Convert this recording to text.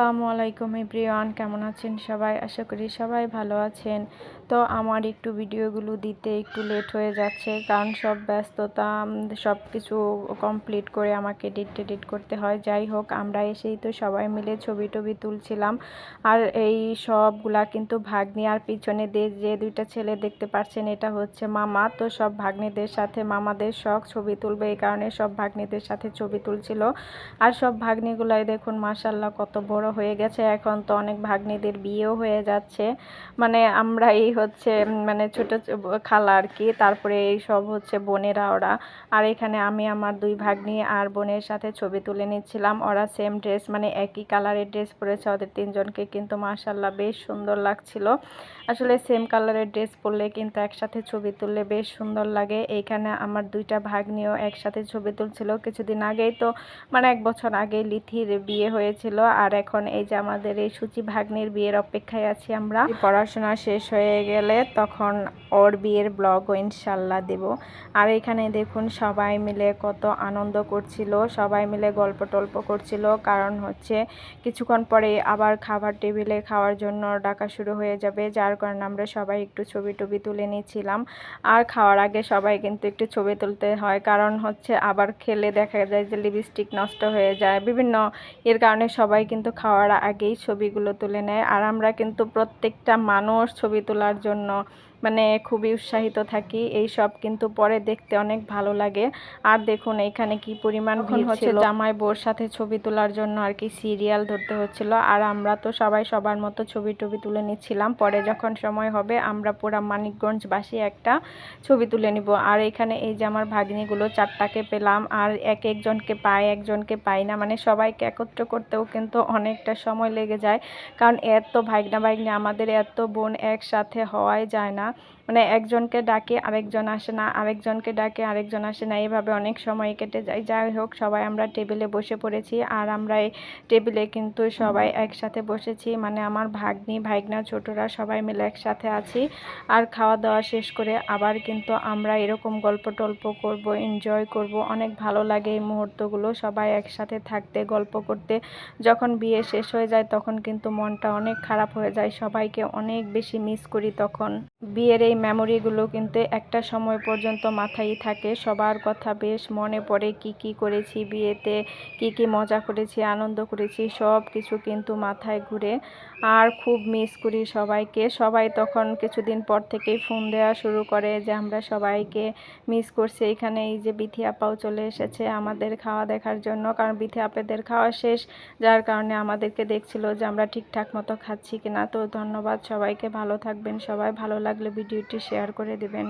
আসসালামু আলাইকুম এভরিওয়ান, কেমন আছেন সবাই? আশা করি সবাই ভালো আছেন। তো আমার একটু ভিডিওগুলো দিতে একটু লেট হয়ে যাচ্ছে, কারণ সব ব্যস্ততা, সব কিছু কমপ্লিট করে আমাকে এডিট করতে হয়। যাই হোক, আমরা এসেই তো সবাই মিলে ছবি টবি তুলছিলাম। আর এই সবগুলা কিন্তু ভাগ্নি, আর পিছনে যে দুইটা ছেলে দেখতে পাচ্ছেন এটা হচ্ছে মামা। তো সব ভাগ্নিদের সাথে মামাদের শখ ছবি তুলবে, এই কারণে সব ভাগ্নিদের সাথে ছবি তুলছিল। আর সব ভাগ্নিগুলাই দেখুন মাশাল্লাহ কত বড় হয়ে গেছে। এখন তো অনেক ভাগ্নিদের বিয়েও হয়ে যাচ্ছে, মানে আমরা এই হচ্ছে মানে ছোট খালা আর কি, তারপরে এই সব হচ্ছে বোনেরা ওরা। আর এখানে আমি আমার দুই ভাগ্নি আর বোনের সাথে ছবি তুলে নিচ্ছিলাম। ওরা সেম ড্রেস, মানে একই কালারের ড্রেস পরেছে, ওদের তিনজনকে কিন্তু মাশাল্লাহ বেশ সুন্দর লাগছিল। আসলে সেম কালারের ড্রেস পরলে কিন্তু একসাথে ছবি তুললে বেশ সুন্দর লাগে। এইখানে আমার দুইটা ভাগ্নিও একসাথে ছবি তুলছিল কিছুদিন আগেই, তো মানে 1 বছর আগে লিথির বিয়ে হয়েছিল। আর এখন এই যে আমাদের এই সুচি ভাগ্নির বিয়ের অপেক্ষায় আছি আমরা। পড়াশোনা শেষ হয়ে গেলে তখন ওর বিয়ের ব্লগও ইনশাল্লাহ দেব। আর এখানে দেখুন সবাই মিলে কত আনন্দ করছিল, সবাই মিলে গল্প টল্প করছিল, কারণ হচ্ছে কিছুক্ষণ পরে আবার খাবার টেবিলে খাওয়ার জন্য ডাকা শুরু হয়ে যাবে, যার কারণে আমরা সবাই একটু ছবি টবি তুলে নিয়েছিলাম। আর খাওয়ার আগে সবাই কিন্তু একটু ছবি তুলতে হয়, কারণ হচ্ছে আবার খেলে দেখা যায় যে লিপস্টিক নষ্ট হয়ে যায় বিভিন্ন এর কারণে সবাই কিন্তু খাওয়ার আগেই ছবিগুলো তুলে নেয়। আর আমরা কিন্তু প্রত্যেকটা মানুষ ছবি তোলার জন্য মানে খুবই উৎসাহিত থাকি, এই সব কিন্তু পরে দেখতে অনেক ভালো লাগে। আর দেখুন এখানে কি পরিমাণ ভিড় হচ্ছে, জামাই বউর সাথে ছবি তোলার জন্য আর কি সিরিয়াল ধরতে হচ্ছিল। আর আমরা তো সবাই সবার মতো ছবি টবি তুলে নিচ্ছিলাম, পরে যখন সময় হবে আমরা পুরা মানিকগঞ্জবাসী একটা ছবি তুলে নিব। আর এখানে এই যে আমার ভাগ্নিগুলো 4টাকে পেলাম, আর একজনকে পাই একজনকে পাই না, মানে সবাইকে একত্র করতেও কিন্তু অনেকটা সময় লেগে যায়, কারণ এত ভাগ্নি আমাদের, এত বোন একসাথে হওয়াই যায় না। মানে একজনকে ডাকে আরেকজন আসে না, আরেকজনকে ডাকে আরেকজন আসে না, এভাবে অনেক সময় কেটে যায়। যাই হোক, সবাই আমরা টেবিলে বসে পড়েছি। আর আমরা এই টেবিলে কিন্তু সবাই একসাথে বসেছি, মানে আমার ভাগ্নি ভাইগনা ছোটরা সবাই মিলে একসাথে আছি। আর খাওয়া দাওয়া শেষ করে আবার কিন্তু আমরা এরকম গল্প টল্প করব, এনজয় করব। অনেক ভালো লাগে এই মুহূর্তগুলো সবাই একসাথে থাকতে, গল্প করতে। যখন বিয়ে শেষ হয়ে যায় তখন কিন্তু মনটা অনেক খারাপ হয়ে যায়, সবাইকে অনেক বেশি মিস করি তখন। বিয়ের এই মেমোরিগুলো কিন্তু একটা সময় পর্যন্ত মাথায় থাকে, সবার কথা বেশ মনে পড়ে, কি কি করেছি বিয়েতে, কি কি মজা করেছি, আনন্দ করেছি, সব কিছু কিন্তু মাথায় ঘুরে। আর খুব মিস করি সবাইকে। সবাই তখন কিছুদিন পর থেকেই ফোন দেওয়া শুরু করে যে আমরা সবাইকে মিস করছি। এখানে এই যে বিথি আপাও চলে এসেছে আমাদের খাওয়া দেখার জন্য, কারণ বিথি আপাদের খাওয়া শেষ, যার কারণে আমাদেরকে দেখছিল যে আমরা ঠিকঠাক মতো খাচ্ছি কিনা। তো ধন্যবাদ সবাইকে, ভালো থাকবেন সবাই, ভালো লাগলে ভিডিওটি শেয়ার করে দেবেন।